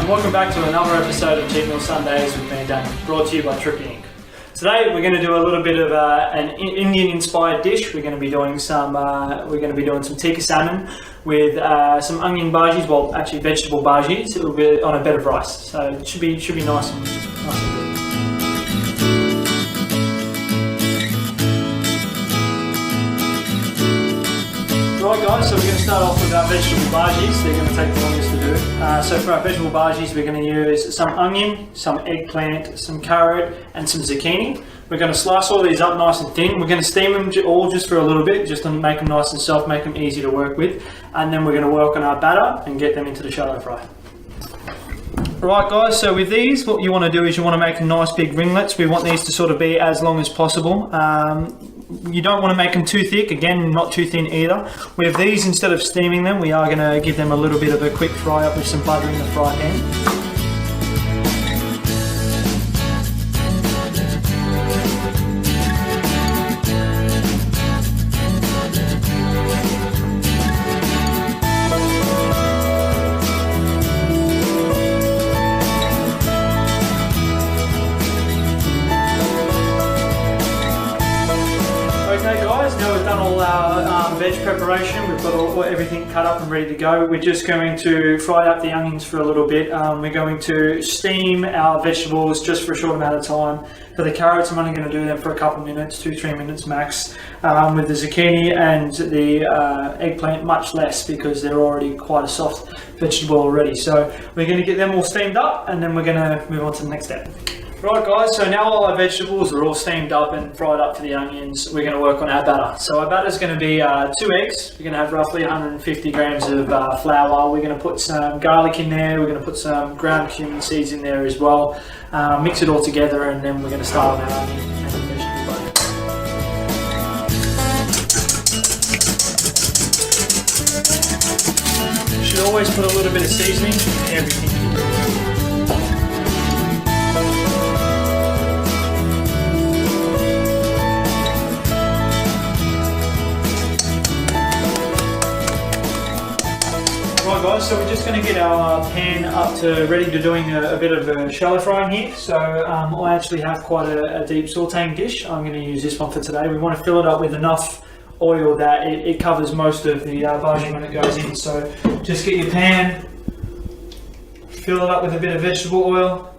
and welcome back to another episode of Cheat Meal Sundays with me and Dan, brought to you by Trippy Inc. Today we're going to do a little bit of an Indian-inspired dish. We're going to be doing some tikka salmon with some onion bhajis, well actually vegetable bhajis. It will be on a bed of rice, so it should be nice and good. Right guys, so we're going to start off with our vegetable bhajis. They're going to take the longest to do. So for our vegetable bhajis, we're going to use some onion, some eggplant, some carrot and some zucchini. We're going to slice all these up nice and thin. We're going to steam them all just for a little bit, just to make them nice and soft, make them easy to work with. And then we're going to work on our batter and get them into the shallow fry. Right guys, so with these, what you want to do is you want to make nice big ringlets. We want these to sort of be as long as possible. You don't want to make them too thick, again not too thin either. With these, instead of steaming them, we are going to give them a little bit of a quick fry up with some butter in the fry pan. Okay guys, now we've done all our veg preparation, we've got everything cut up and ready to go. We're just going to fry up the onions for a little bit. We're going to steam our vegetables just for a short amount of time. For the carrots, I'm only going to do them for a couple of minutes, 2-3 minutes max. With the zucchini and the eggplant, much less, because they're already quite a soft vegetable already. So we're going to get them all steamed up and then we're going to move on to the next step. Right guys, so now all our vegetables are all steamed up and fried up to the onions. We're going to work on our batter. So our batter is going to be 2 eggs. We're going to have roughly 150 grams of flour. We're going to put some garlic in there. We're going to put some ground cumin seeds in there as well. Mix it all together and then we're going to start on our onion and vegetable butter. You should always put a little bit of seasoning in everything you do. Right guys, so we're just going to get our pan up to ready to doing a bit of a shallow frying here. So I actually have quite a deep sauteing dish. I'm going to use this one for today. We want to fill it up with enough oil that it covers most of the bhaji when it goes in. So just get your pan, fill it up with a bit of vegetable oil.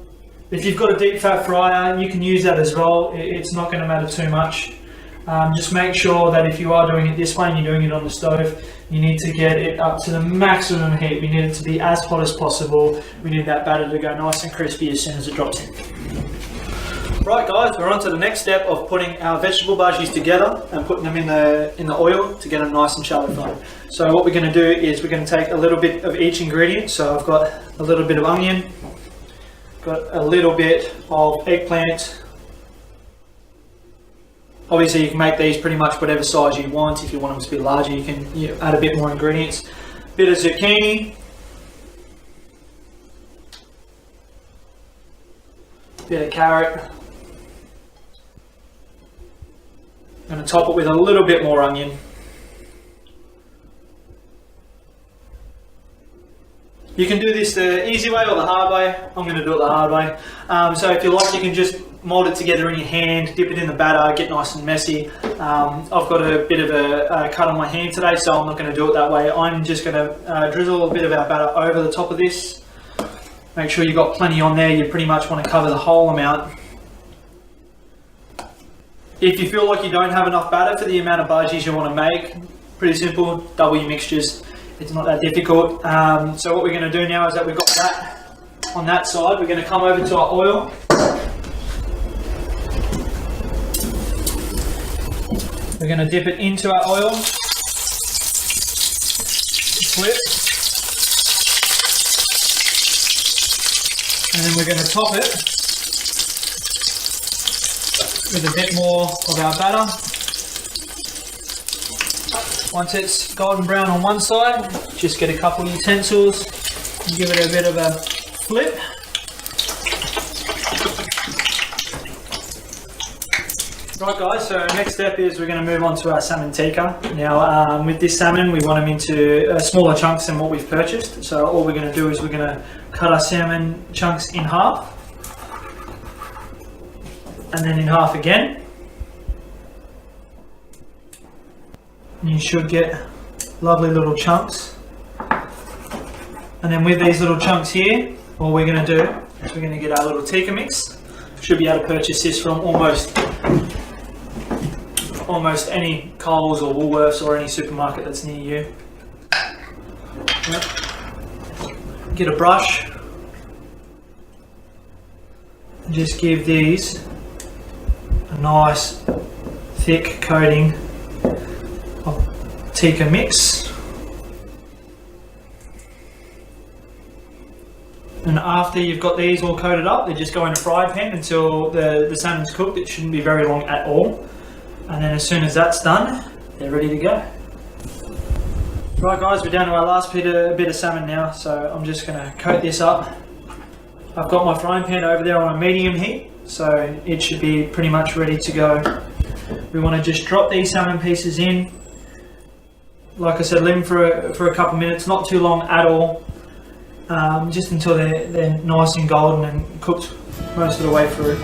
If you've got a deep fat fryer, you can use that as well. It's not going to matter too much. Just make sure that if you are doing it this way and you're doing it on the stove, you need to get it up to the maximum heat. We need it to be as hot as possible. We need that batter to go nice and crispy as soon as it drops in. Right guys, we're on to the next step of putting our vegetable bhajis together and putting them in the oil to get them nice and shallow fried. So what we're going to do is we're going to take a little bit of each ingredient. So I've got a little bit of onion, got a little bit of eggplant. Obviously you can make these pretty much whatever size you want. If you want them to be larger, you can add a bit more ingredients. Bit of zucchini, bit of carrot. I'm going to top it with a little bit more onion. You can do this the easy way or the hard way. I'm going to do it the hard way. So if you like, you can just mold it together in your hand, dip it in the batter, get nice and messy. I've got a bit of a cut on my hand today, so I'm not going to do it that way. I'm just going to drizzle a bit of our batter over the top of this. Make sure you've got plenty on there. You pretty much want to cover the whole amount. If you feel like you don't have enough batter for the amount of bhajis you want to make, pretty simple, double your mixtures. It's not that difficult. So what we're going to do now is that we've got that on that side. We're going to come over to our oil. We're going to dip it into our oil, flip, and then we're going to top it with a bit more of our batter. Once it's golden brown on one side, just get a couple of utensils and give it a bit of a flip. Right guys, so next step is we're going to move on to our salmon tikka. Now with this salmon we want them into smaller chunks than what we've purchased. So all we're going to do is we're going to cut our salmon chunks in half. And then in half again. And you should get lovely little chunks. And then with these little chunks here, all we're going to do is we're going to get our little tikka mix. Should be able to purchase this from almost any Coles or Woolworths or any supermarket that's near you. Yep. Get a brush and just give these a nice thick coating of tikka mix. And after you've got these all coated up, they just go in a fry pan until the salmon's cooked. It shouldn't be very long at all. And then as soon as that's done, they're ready to go. Right guys, we're down to our last bit of salmon now, so I'm just going to coat this up. I've got my frying pan over there on a medium heat, so it should be pretty much ready to go. We want to just drop these salmon pieces in. Like I said, leave them for a couple of minutes, not too long at all. Just until they're nice and golden and cooked most of the way through.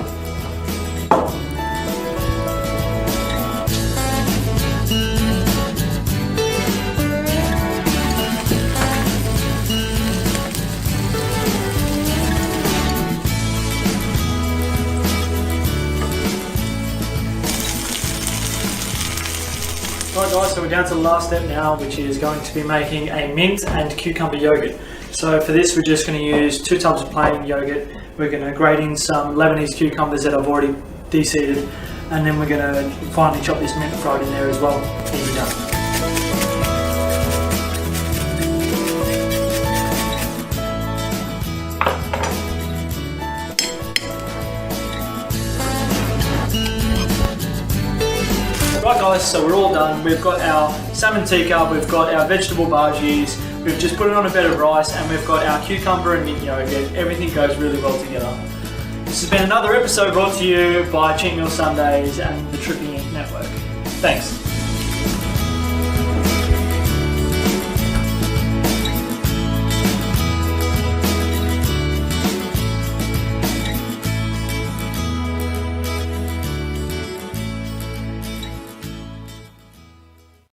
Right guys, so we're down to the last step now, which is going to be making a mint and cucumber yogurt. So for this we're just going to use 2 tubs of plain yogurt. We're going to grate in some Lebanese cucumbers that I've already de-seeded, and then we're going to finally chop this mint and throw it in there as well. Easy done. Right guys, so we're all done. We've got our salmon tikka, we've got our vegetable bhajis, we've just put it on a bed of rice, and we've got our cucumber and mint yogurt. Everything goes really well together. This has been another episode brought to you by Cheat Meal Sundays and the Tripping Network. Thanks.